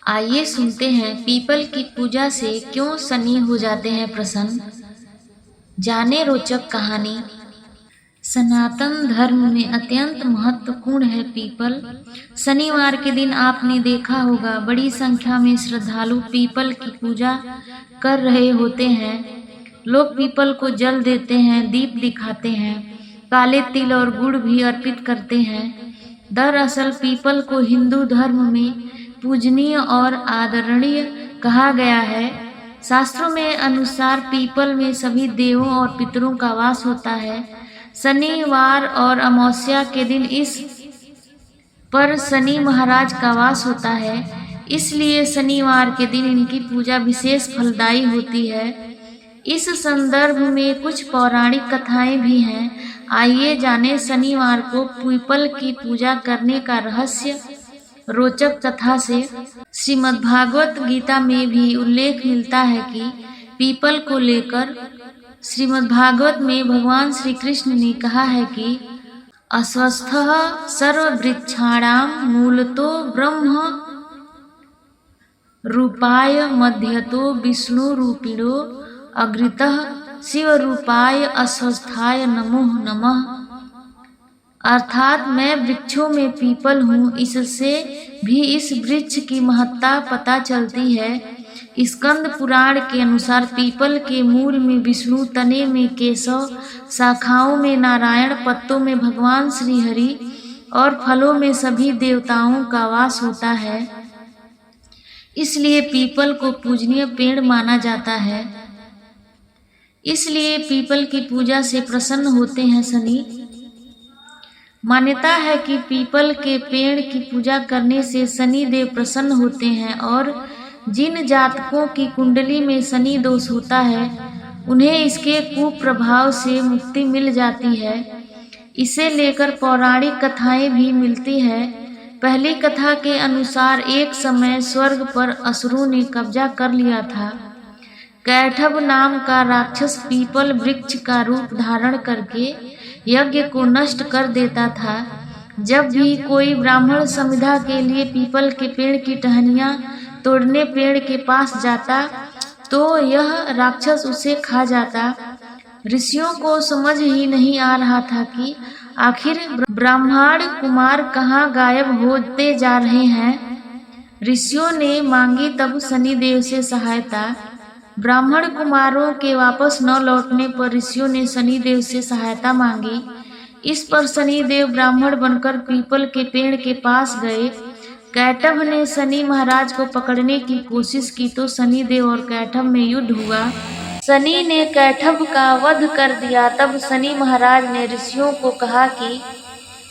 आइए सुनते हैं पीपल की पूजा से क्यों शनि हो जाते हैं प्रसन्न। जाने रोचक कहानी। सनातन धर्म में अत्यंत महत्वपूर्ण है पीपल। शनिवार के दिन आपने देखा होगा बड़ी संख्या में श्रद्धालु पीपल की पूजा कर रहे होते हैं। लोग पीपल को जल देते हैं, दीप दिखाते हैं, काले तिल और गुड़ भी अर्पित करते हैं। दरअसल पीपल को हिंदू धर्म में पूजनीय और आदरणीय कहा गया है। शास्त्रों में अनुसार पीपल में सभी देवों और पितरों का वास होता है। शनिवार और अमावस्या के दिन इस पर शनि महाराज का वास होता है, इसलिए शनिवार के दिन इनकी पूजा विशेष फलदायी होती है। इस संदर्भ में कुछ पौराणिक कथाएं भी हैं। आइए जानें शनिवार को पीपल की पूजा करने का रहस्य। रोचक कथा से श्रीमद्भागवत गीता में भी उल्लेख मिलता है कि पीपल को लेकर श्रीमद्भागवत में भगवान श्री कृष्ण ने कहा है कि अस्वस्थः सर्ववृक्षाणां मूलतो ब्रह्म रूपाय मध्यतो विष्णुरूपिणो अग्रितः शिवरूपाय अस्वस्थाय नमो नमः। अर्थात मैं वृक्षों में पीपल हूँ। इससे भी इस वृक्ष की महत्ता पता चलती है। स्कंद पुराण के अनुसार पीपल के मूल में विष्णु, तने में केशव, शाखाओं में नारायण, पत्तों में भगवान श्री हरि और फलों में सभी देवताओं का वास होता है। इसलिए पीपल को पूजनीय पेड़ माना जाता है। इसलिए पीपल की पूजा से प्रसन्न होते हैं शनि। मान्यता है कि पीपल के पेड़ की पूजा करने से शनि देव प्रसन्न होते हैं और जिन जातकों की कुंडली में शनि दोष होता है उन्हें इसके कुप्रभाव से मुक्ति मिल जाती है। इसे लेकर पौराणिक कथाएं भी मिलती है। पहली कथा के अनुसार एक समय स्वर्ग पर असुरों ने कब्जा कर लिया था। कैटभ नाम का राक्षस पीपल वृक्ष का रूप धारण करके यज्ञ को नष्ट कर देता था। जब भी कोई ब्राह्मण समिधा के लिए पीपल के पेड़ की टहनियाँ तोड़ने पेड़ के पास जाता तो यह राक्षस उसे खा जाता। ऋषियों को समझ ही नहीं आ रहा था कि आखिर ब्राह्मण कुमार कहाँ गायब होते जा रहे हैं। ऋषियों ने मांगी तब शनिदेव से सहायता। ब्राह्मण कुमारों के वापस न लौटने पर ऋषियों ने शनिदेव से सहायता मांगी। इस पर शनिदेव ब्राह्मण बनकर पीपल के पेड़ के पास गए। कैटभ ने शनि महाराज को पकड़ने की कोशिश की तो शनिदेव और कैटभ में युद्ध हुआ। शनि ने कैटभ का वध कर दिया। तब शनि महाराज ने ऋषियों को कहा कि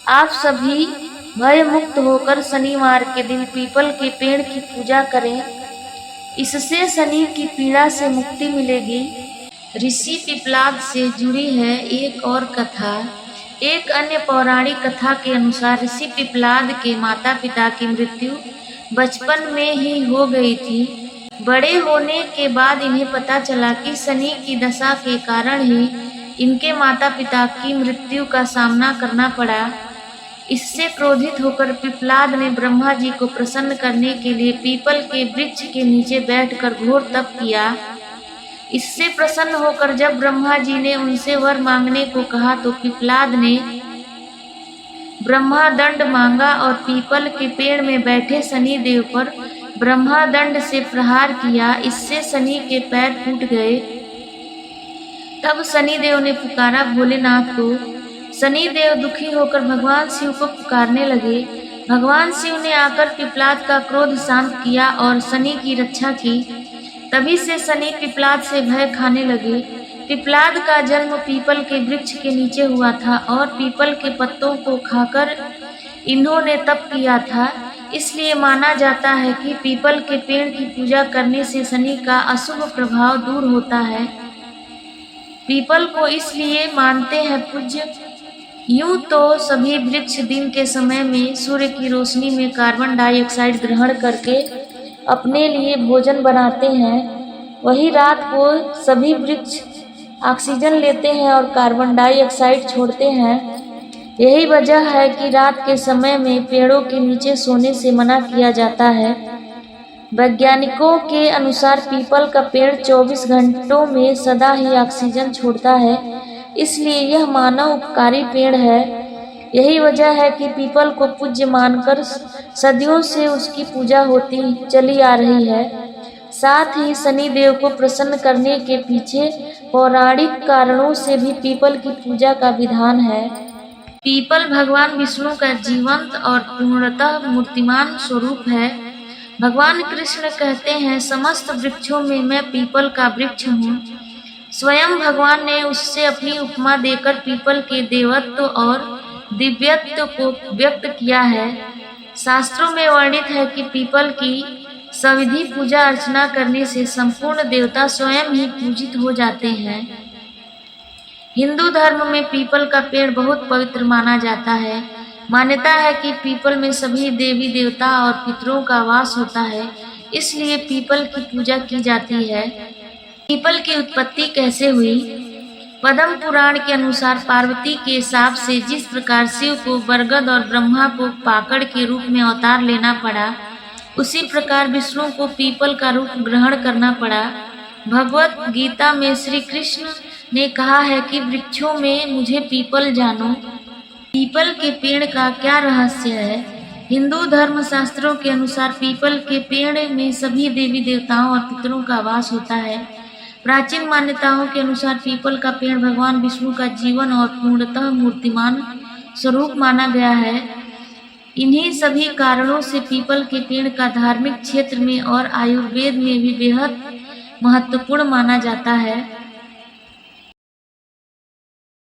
आप सभी भय मुक्त होकर शनिवार के दिन पीपल के पेड़ की पूजा करें, इससे शनि की पीड़ा से मुक्ति मिलेगी। ऋषि पिप्लाद से जुड़ी है एक और कथा। एक अन्य पौराणिक कथा के अनुसार ऋषि पिप्लाद के माता पिता की मृत्यु बचपन में ही हो गई थी। बड़े होने के बाद इन्हें पता चला कि शनि की दशा के कारण ही इनके माता पिता की मृत्यु का सामना करना पड़ा। इससे क्रोधित होकर पिप्लाद ने ब्रह्मा जी को प्रसन्न करने के लिए पीपल के वृक्ष के नीचे बैठकर घोर तप किया। इससे प्रसन्न होकर जब ब्रह्मा जी ने उनसे वर मांगने को कहा तो पिप्लाद ने ब्रह्मा दंड मांगा और पीपल के पेड़ में बैठे शनि देव पर ब्रह्मा दंड से प्रहार किया। इससे शनि के पैर फूट गए। तब शनि देव ने पुकारा भोलेनाथ को। शनि देव दुखी होकर भगवान शिव को पुकारने लगे। भगवान शिव ने आकर पिप्लाद का क्रोध शांत किया और शनि की रक्षा की। तभी से शनि पिप्लाद से भय खाने लगे। पिप्लाद का जन्म पीपल के वृक्ष के नीचे हुआ था और पीपल के पत्तों को खाकर इन्होंने तप किया था। इसलिए माना जाता है कि पीपल के पेड़ की पूजा करने से शनि का अशुभ प्रभाव दूर होता है। पीपल को इसलिए मानते हैं पूज्य। यूं तो सभी वृक्ष दिन के समय में सूर्य की रोशनी में कार्बन डाइऑक्साइड ग्रहण करके अपने लिए भोजन बनाते हैं, वही रात को सभी वृक्ष ऑक्सीजन लेते हैं और कार्बन डाइऑक्साइड छोड़ते हैं। यही वजह है कि रात के समय में पेड़ों के नीचे सोने से मना किया जाता है। वैज्ञानिकों के अनुसार पीपल का पेड़ 24 घंटों में सदा ही ऑक्सीजन छोड़ता है, इसलिए यह मानव उपकारी पेड़ है। यही वजह है कि पीपल को पूज्य मानकर सदियों से उसकी पूजा होती चली आ रही है। साथ ही शनि देव को प्रसन्न करने के पीछे पौराणिक कारणों से भी पीपल की पूजा का विधान है। पीपल भगवान विष्णु का जीवंत और पूर्णतः मूर्तिमान स्वरूप है। भगवान कृष्ण कहते हैं, समस्त वृक्षों में मैं पीपल का वृक्ष हूँ। स्वयं भगवान ने उससे अपनी उपमा देकर पीपल के देवत्व और दिव्यत्व को व्यक्त किया है। शास्त्रों में वर्णित है कि पीपल की सविधि पूजा अर्चना करने से संपूर्ण देवता स्वयं ही पूजित हो जाते हैं। हिंदू धर्म में पीपल का पेड़ बहुत पवित्र माना जाता है। मान्यता है कि पीपल में सभी देवी देवता और पितरों का वास होता है, इसलिए पीपल की पूजा की जाती है। पीपल की उत्पत्ति कैसे हुई? पद्म पुराण के अनुसार पार्वती के शाप से जिस प्रकार शिव को बरगद और ब्रह्मा को पाकड़ के रूप में अवतार लेना पड़ा, उसी प्रकार विष्णु को पीपल का रूप ग्रहण करना पड़ा। भगवत गीता में श्री कृष्ण ने कहा है कि वृक्षों में मुझे पीपल जानो। पीपल के पेड़ का क्या रहस्य है? हिंदू धर्म शास्त्रों के अनुसार पीपल के पेड़ में सभी देवी देवताओं और पितरों का वास होता है। प्राचीन मान्यताओं के अनुसार पीपल का पेड़ भगवान विष्णु का जीवन और पूर्णतः मूर्तिमान स्वरूप माना गया है। इन्हीं सभी कारणों से पीपल के पेड़ का धार्मिक क्षेत्र में और आयुर्वेद में भी बेहद महत्वपूर्ण माना जाता है।